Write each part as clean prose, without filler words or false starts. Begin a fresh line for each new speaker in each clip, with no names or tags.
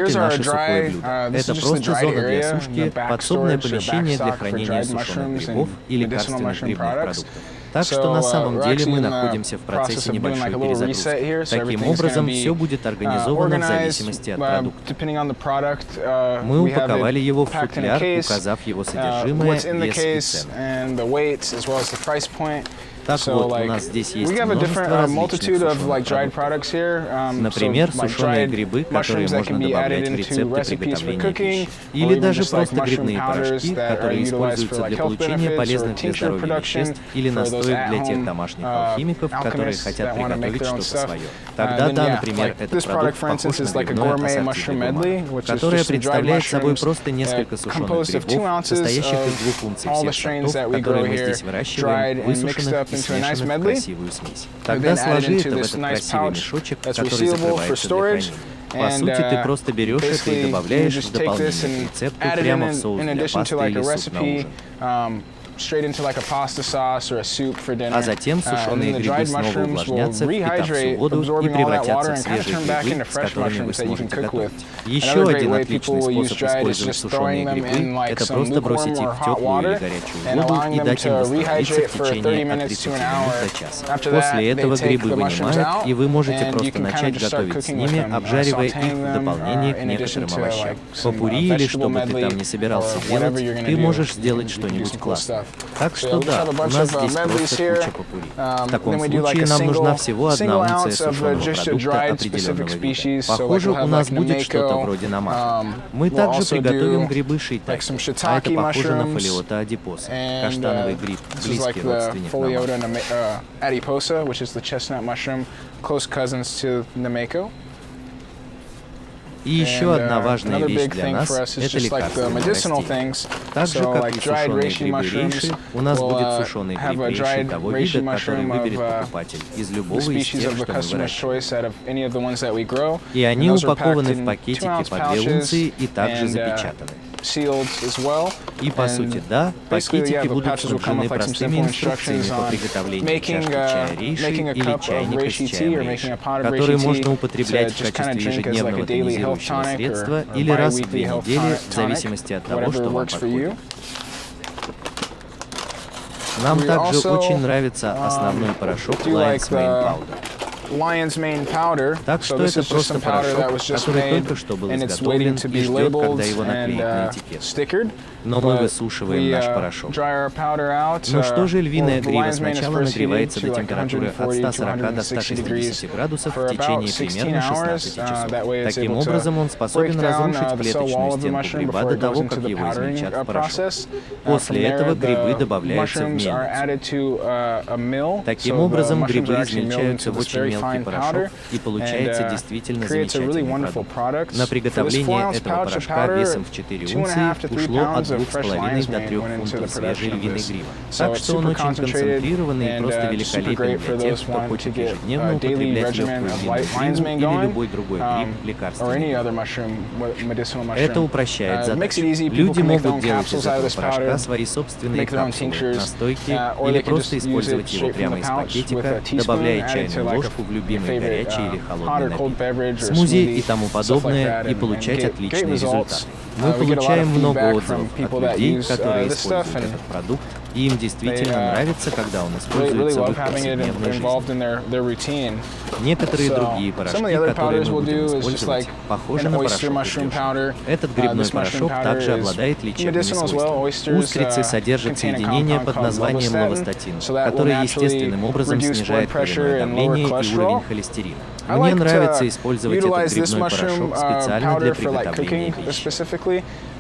видите наше сухое блюдо. Это просто зона для сушки, подсобное помещение для хранения сушеных грибов и лекарственных грибных продуктов. Так что на самом деле мы находимся в процессе небольшой перезагрузки. Таким образом, все будет организовано в зависимости от продукта. Мы упаковали его в футляр, указав его содержимое, вес и цену. Так вот, у нас здесь есть множество различных сушеных продуктов. Например, сушеные грибы, которые можно добавлять в рецепты приготовления пищи. Или даже просто грибные порошки, которые используются для получения полезных для здоровья веществ, или настоек для тех домашних алхимиков, которые хотят приготовить что-то свое. Тогда да, например, этот продукт похож на грибное ассорти гурмана, которое представляет собой просто несколько сушеных грибов, состоящих из 2 унций всех сортов, которые мы здесь выращиваем, высушенных и смешанных в красивую смесь. Тогда сложи это в этот красивый мешочек, который закрывается для хранения. По сути, ты просто берешь это и добавляешь в дополнение к рецепту прямо в соус для пасты или суп на ужин. А затем сушеные грибы снова увлажнятся, впитав всю воду и превратятся в свежие грибы, с которыми вы сможете готовить. Еще один отличный способ использовать сушеные грибы – это просто бросить их в теплую или горячую воду и дать им восстановиться в течение от 30 минут до часа. После этого грибы вынимают, и вы можете просто начать готовить с ними, обжаривая их в дополнение к некоторым овощам. Попури или что бы ты там не собирался делать, ты можешь сделать что-нибудь классное. Так что да, у нас здесь просто куча попури. В таком случае нам нужна всего 1 унция сушеного продукта определенного вида. Похоже, у нас будет что-то вроде намага. Мы также приготовим грибы шиитаке, а это похоже на фолиота адипоса, каштановый гриб, близкий родственник намага. И еще одна важная вещь для нас – это лекарственные растения. Так же, как и сушеные грибы рейши, у нас будет сушеный гриб рейши того вида, который выберет покупатель из любого из тех, что мы выращиваем. И они упакованы в пакетики по 2 унции и также запечатаны. И по сути, да, пакетики будут снабжены простыми инструкциями по приготовлению чашки чая рейши или чайника с чаем рейши, который можно употреблять в качестве ежедневного тонизирующего средства или раз в 2 недели, в зависимости от того, что вам подходит. Нам также очень нравится основной порошок Lion's Mane Powder. Так что это просто порошок, который только что был изготовлен и ждет, когда его наклеят на этикет. Но мы высушиваем наш порошок. Ну что же, львиная грива сначала нагревается до температуры от 140 до 160 градусов в течение примерно 16 часов. Таким образом, он способен разрушить клеточную стенку гриба до того, как его измельчат в порошок. После этого грибы добавляются в мельницу. Таким образом, грибы измельчаются в очень мелкий порошок, и получается действительно замечательный продукт. На приготовление этого порошка весом в 4 унции ушло от 2,5 до 3 фунтов свежей львиной гривы. Так что он очень концентрированный и просто великолепен для тех, кто хочет ежедневно употреблять легкую львиную гриву или любой другой гриб лекарственный. Это упрощает задачу. Люди могут делать из этого порошка свои собственные капсулы, настойки или просто использовать его прямо из пакетика, добавляя чайную ложку в любимый горячий или холодный напиток, смузи и тому подобное, и получать отличный результат. Мы получаем много отзывов от людей, которые используют этот продукт, и им действительно нравится, когда он используется в их повседневной жизни. Некоторые другие порошки, которые мы будем использовать, похожи на порошок устрицы. Этот грибной порошок также обладает лечебными свойствами. Устрицы содержат соединение под названием лавастатин, которое естественным образом снижает кровяное давление и уровень холестерина. Мне нравится использовать этот грибной порошок специально для приготовления пищи.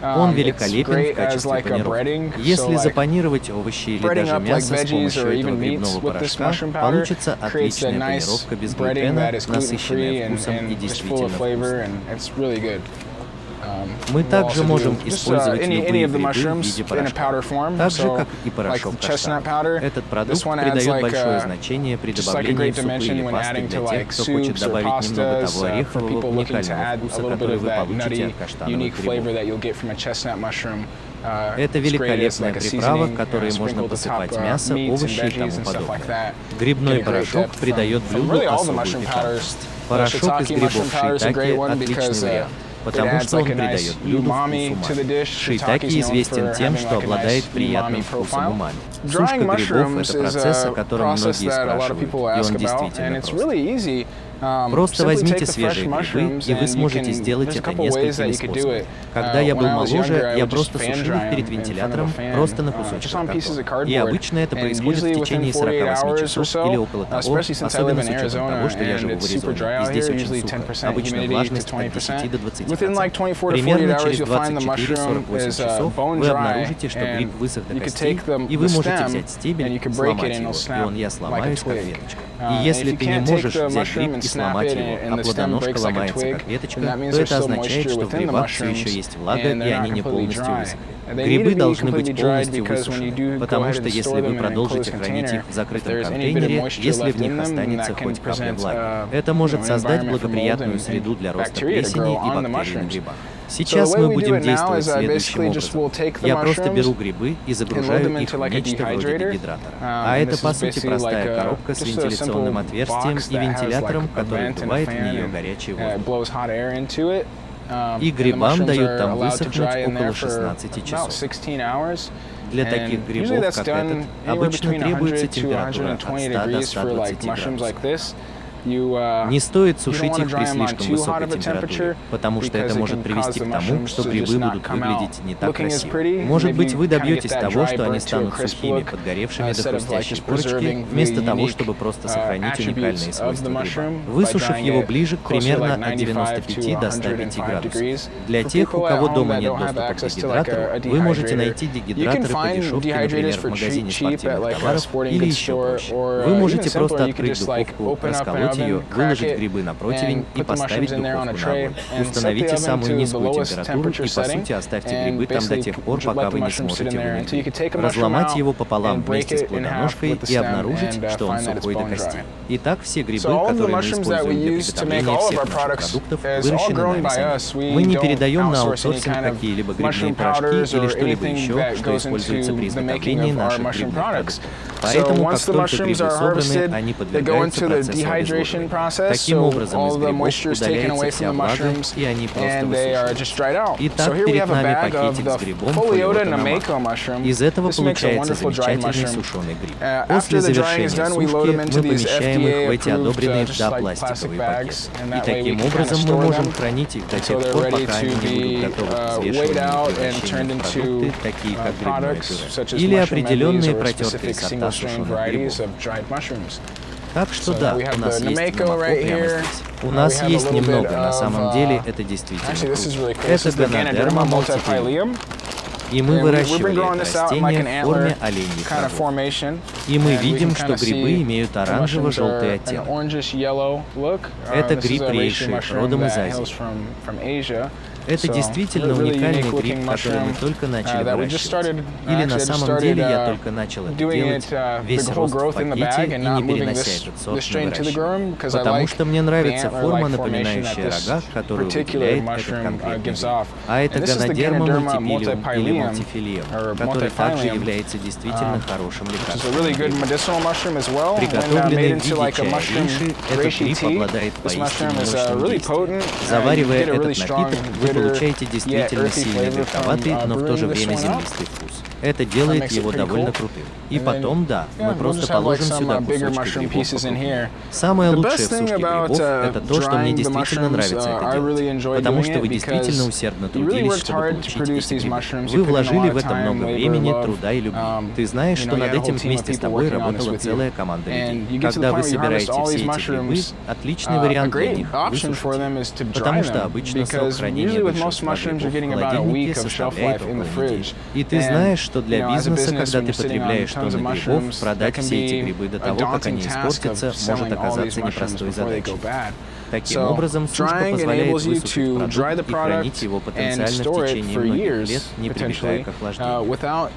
Он великолепен в качестве панировки. Если запанировать овощи или даже мясо с помощью этого грибного порошка, получится отличная панировка без глютена, насыщенная вкусом и действительно вкусная. Мы также можем использовать любые грибы в виде порошка, так же, как и порошок каштана. Этот продукт придает большое значение при добавлении в супы или пасты для тех, кто хочет добавить немного того орехового уникального вкуса, который вы получите от каштановых грибов. Это великолепная приправа, которой можно посыпать мясо, овощи и тому подобное. Грибной порошок придает блюду особую питательность. Порошок из грибов шиитаке – отличный вариант. потому что он придает блюду вкус умами. Шиитаке известен тем, что обладает приятным вкусом умами. Сушка грибов — это процесс, о котором многие спрашивают, и он действительно прост. Просто возьмите свежие грибы, и вы сможете сделать это несколькими способами. Когда я был моложе, я просто сушил их перед вентилятором, просто на кусочках картона. И обычно это происходит в течение 48 часов или около того, особенно с учетом того, что я живу в Аризоне, и здесь очень сухо. Обычно влажность от 10 до 20%. Примерно через 24-48 часов вы обнаружите, что гриб высох до костей, и вы можете взять стебель, сломать его, и он сломаюсь, как веточка. И если ты не можешь взять гриб и сломать его, а плодоножка ломается как веточка, то это означает, что в грибах все еще есть влага, и они не полностью высохли. Грибы должны быть полностью высушены, потому что если вы продолжите хранить их в закрытом контейнере, если в них останется хоть капля влаги, это может создать благоприятную среду для роста плесени и бактерий на грибах. Сейчас мы будем действовать следующим образом. Я просто беру грибы и загружаю их в нечто вроде дегидратора. А это, по сути, простая коробка с вентиляционным отверстием и вентилятором, который вдувает в нее горячий воздух. И грибам дают там высохнуть около 16 часов. Для таких грибов, как этот, обычно требуется температура от 100 до 120 градусов. Не стоит сушить их при слишком высокой температуре, потому что это может привести к тому, что грибы будут выглядеть не так красиво. Может быть, вы добьетесь того, что они станут сухими, подгоревшими до хрустящей корочки, вместо того, чтобы просто сохранить уникальные свойства гриба. Высушив его ближе примерно от 95 до 105 градусов. Для тех, у кого дома нет доступа к дегидратору, вы можете найти дегидраторы по дешевке, например, в магазине спортивных товаров или еще проще. Вы можете просто открыть духовку, расколоть ее, выложить грибы на противень и поставить духовку на огонь. Установите самую низкую температуру и, по сути, оставьте грибы там до тех пор, пока вы не сможете вынуть. Разломать его пополам вместе с плодоножкой и обнаружить, что он сухой до костей. Итак, все грибы, которые мы используем для приготовления всех наших продуктов, выращены нами самими. Мы не передаем на аутсорсинг какие-либо грибные порошки или что-либо еще, что используется при изготовлении наших грибных продуктов. Поэтому, как только грибы собраны, они подвергаются процессу обезвоживания. Таким образом, из грибов удаляется вся влага, и они просто высушиваются. Итак, перед нами пакетик с грибом намного. Из этого получается замечательный сушеный гриб. После завершения сушки мы помещаем их в эти одобренные пластиковые пакеты. И таким образом мы можем хранить их до тех пор, пока они не будут готовы к взвешиванию и превращению в продукты, такие как грибное пюре, или определенные протертые сорта сушеных грибов. Так что да, у нас есть молоко прямо здесь. У нас есть немного, на самом деле это действительно круто. Это гонодерма мультифилиум. И мы выращивали это растение в форме оленьих рогов. И мы видим, что грибы имеют оранжево-желтый оттенок. Это гриб рейши, родом из Азии. Это действительно уникальный гриб, который мы только начали выращивать. Или на самом деле я только начал это делать, весь рост в пакете и не перенося этот сорт на выращивание. Потому что мне нравится форма, напоминающая рога, которую выделяет этот конкретный гриб. А это гонодерма мультипилиум или мультифилиум, который также является действительно хорошим лекарством. Приготовленный в виде чая рейши, этот гриб обладает поистине мощным действием. Заваривая этот напиток, вы получаете действительно сильный горьковатый, но в то же время землистый вкус. Это делает его довольно крутым. И потом, да, мы просто положим сюда кусочки грибов покрупнее. Самое лучшее в сушке грибов — это то, что мне действительно нравится это делать. Потому что вы действительно усердно трудились, чтобы получить эти грибы. Вы вложили в это много времени, труда и любви. Ты знаешь, что над этим вместе с тобой работала целая команда людей. Когда вы собираете все эти грибы, отличный вариант для них — высушить. Потому что обычно срок хранения большинства грибов в холодильнике составляет около недели. И ты знаешь, что для бизнеса, когда ты потребляешь тонны грибов, продать все эти грибы до того, как они испортятся, может оказаться непростой задачей. Таким образом, сушка позволяет высушить продукт и хранить его потенциально в течение многих лет, не прибегая к охлаждению.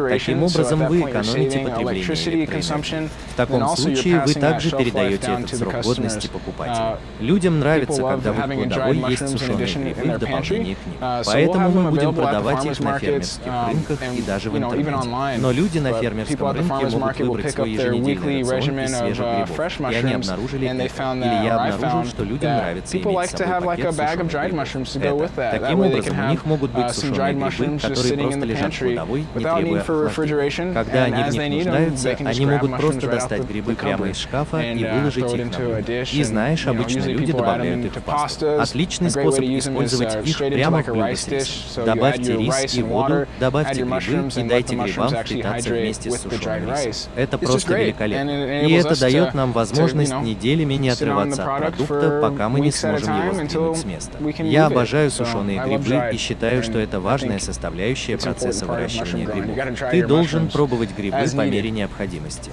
Таким образом, вы экономите потребление электроэнергии. В таком случае вы также передаете этот срок годности покупателю. Людям нравится, когда в их кладовой есть сушеные грибы в дополнение к ним. Поэтому мы будем продавать их на фермерских рынках и даже в интернете. Но люди на фермерском рынке могут выбрать свой еженедельный рацион из свежих грибов. И они обнаружили это, или я я обнаружил, что людям нравится иметь с собой пакет сушеных грибов. Таким образом, у них могут быть сушеные грибы, которые просто лежат в кладовой, не требуя охлаждения. Когда они в них нуждаются, они могут просто достать грибы прямо из шкафа и выложить их на блюдо. И знаешь, обычно люди добавляют их в пасту. Отличный способ использовать их прямо в блюдо с рисом. Добавьте рис и воду, добавьте грибы и дайте грибам впитаться вместе с сушеным рисом. Это просто великолепно. И это дает нам возможность неделями не отрываться от продукта, пока мы не сможем его сдвинуть с места. Я обожаю сушеные грибы и считаю, что это важная составляющая процесса выращивания грибов. Ты должен пробовать грибы по мере необходимости.